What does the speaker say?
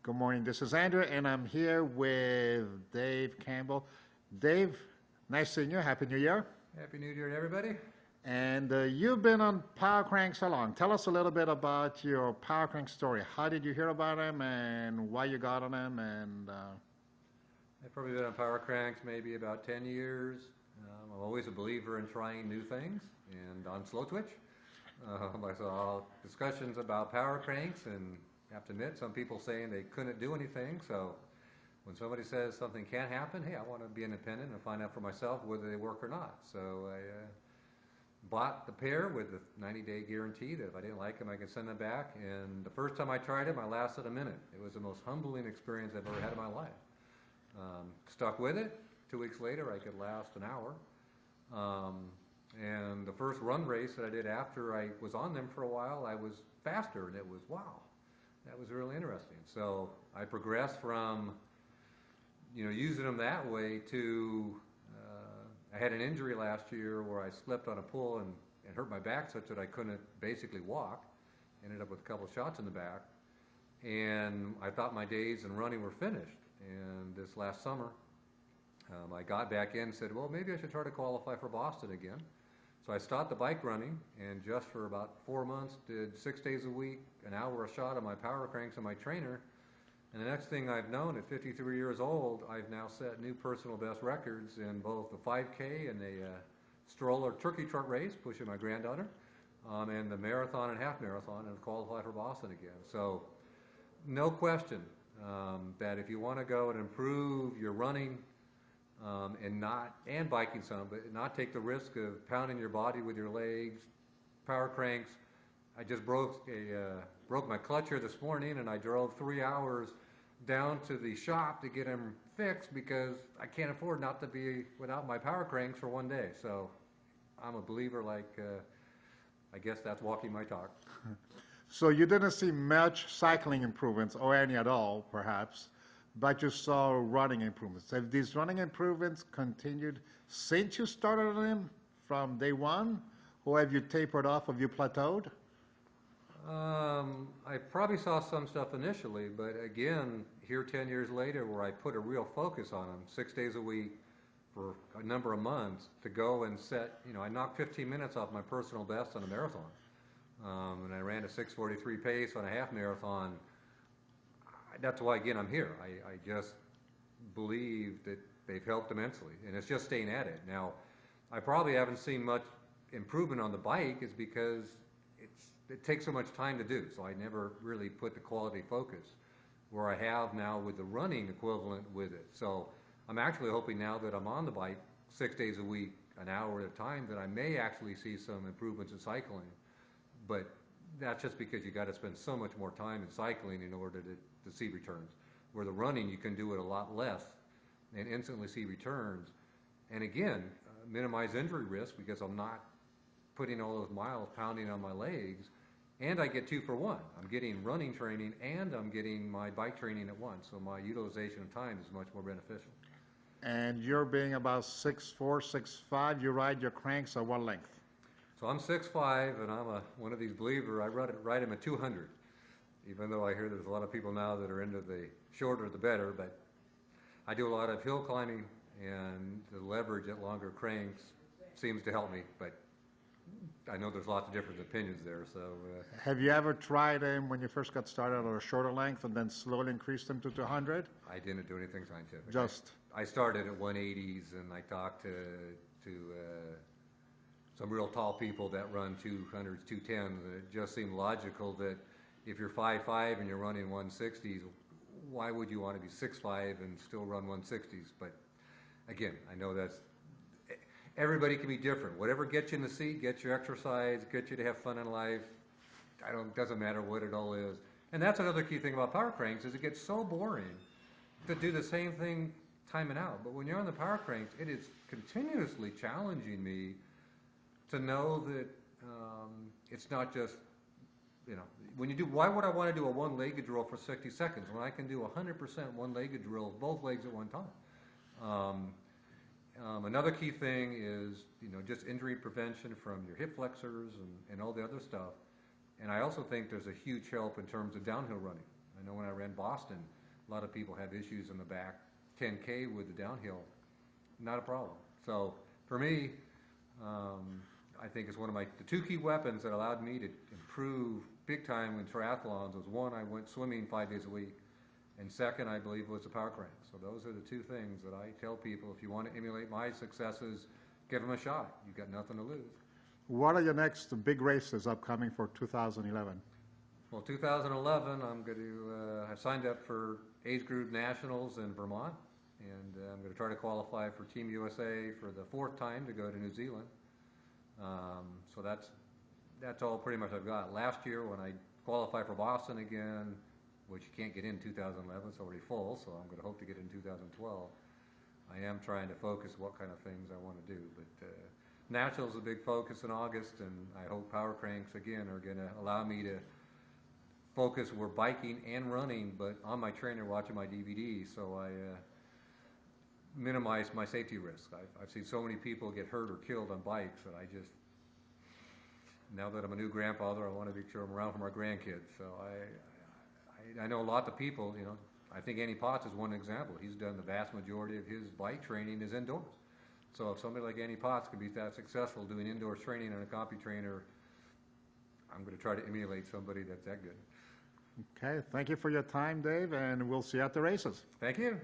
Good morning. This is Andrew, and I'm here with Dave Campbell. Dave, nice seeing you. Happy New Year. Happy New Year to everybody. And you've been on PowerCranks so long. Tell us a little bit about your PowerCrank story. How did you hear about them, and why you got on them? And I've probably been on PowerCranks maybe about 10 years. I'm always a believer in trying new things, and on Slow Twitch. I saw discussions about PowerCranks, and I have to admit, some people saying they couldn't do anything. So when somebody says something can't happen, hey, I want to be independent and find out for myself whether they work or not. So I bought the pair with the 90-day guarantee that if I didn't like them, I could send them back. And the first time I tried them, I lasted a minute. It was the most humbling experience I've ever had in my life. Stuck with it. 2 weeks later, I could last an hour. And the first run race that I did after I was on them for a while, I was faster, and it was, wow, that was really interesting. So I progressed from, using them that way to, I had an injury last year where I slipped on a pull and hurt my back such that I couldn't basically walk. Ended up with a couple shots in the back. And I thought my days in running were finished. And this last summer, I got back in and said, well, maybe I should try to qualify for Boston again. So I stopped the bike running, and just for about 4 months did 6 days a week, an hour a shot on my PowerCranks and my trainer. And the next thing I've known, at 53 years old, I've now set new personal best records in both the 5K and a stroller turkey trot race, pushing my granddaughter, and the marathon and half marathon, and qualified for Boston again. So no question that if you want to go and improve your running, and biking some, but not take the risk of pounding your body with your legs. PowerCranks. I just broke my clutch here this morning, and I drove 3 hours down to the shop to get them fixed because I can't afford not to be without my PowerCranks for 1 day. So I'm a believer. I guess that's walking my talk. So you didn't see much cycling improvements, or any at all, perhaps, but you saw running improvements. Have these running improvements continued since you started on them from day one, or have you tapered off? Have you plateaued? I probably saw some stuff initially, but again, here 10 years later, where I put a real focus on them, 6 days a week for a number of months, to go and set, I knocked 15 minutes off my personal best on a marathon. And I ran a 6:43 pace on a half marathon. That's why, again, I'm here. I just believe that they've helped immensely, and it's just staying at it. Now, I probably haven't seen much improvement on the bike is because it takes so much time to do, so I never really put the quality focus where I have now with the running equivalent with it. So I'm actually hoping now that I'm on the bike 6 days a week, an hour at a time, that I may actually see some improvements in cycling. But that's just because you got to spend so much more time in cycling in order to see returns. Where the running, you can do it a lot less and instantly see returns. And again, minimize injury risk because I'm not putting all those miles pounding on my legs, and I get 2 for 1. I'm getting running training and I'm getting my bike training at once, so my utilization of time is much more beneficial. And you're being about 6'4", 6'5", you ride your cranks at what length? So I'm 6'5", and I'm one of these believers. I ride him at 200, even though I hear there's a lot of people now that are into the shorter the better, but I do a lot of hill climbing, and the leverage at longer cranks seems to help me, but I know there's lots of different opinions there. So have you ever tried them when you first got started at a shorter length and then slowly increased them to 200? I didn't do anything scientific. I started at 180s, and I talked to some real tall people that run 200s, 210s, and it just seemed logical that if you're 5'5" and you're running 160s, why would you want to be 6'5" and still run 160s? But again, I know that's, everybody can be different. Whatever gets you in the seat, gets your exercise, gets you to have fun in life, doesn't matter what it all is. And that's another key thing about PowerCranks is it gets so boring to do the same thing time and out. But when you're on the PowerCranks, it is continuously challenging me to know that it's not just, when you do, why would I want to do a one-legged drill for 60 seconds when I can do 100% one-legged drills, both legs at one time? Another key thing is, just injury prevention from your hip flexors and all the other stuff. And I also think there's a huge help in terms of downhill running. I I know when I ran Boston, a lot of people have issues in the back. 10K with the downhill, not a problem. So for me, I think it's one of the two key weapons that allowed me to improve big time in triathlons was one, I went swimming 5 days a week, and second, I believe, was the PowerCranks. So those are the two things that I tell people, if you want to emulate my successes, give them a shot. You've got nothing to lose. What are your next big races upcoming for 2011? Well, 2011, I'm going to have signed up for age group nationals in Vermont, and I'm going to try to qualify for Team USA for the fourth time to go to New Zealand. So that's all pretty much I've got. Last year, when I qualified for Boston again, which you can't get in 2011, it's already full, so I'm going to hope to get in 2012. I am trying to focus what kind of things I want to do, but Nationals is a big focus in August, and I hope PowerCranks again are going to allow me to focus. We're biking and running, but on my trainer watching my DVD, so I minimize my safety risk. I've seen so many people get hurt or killed on bikes that I just, now that I'm a new grandfather, I want to make sure I'm around for my grandkids. So I know a lot of people, you know, I think Andy Potts is one example. He's done the vast majority of his bike training is indoors. So if somebody like Andy Potts can be that successful doing indoor training on a copy trainer, I'm going to try to emulate somebody that's that good. Okay, thank you for your time, Dave, and we'll see you at the races. Thank you.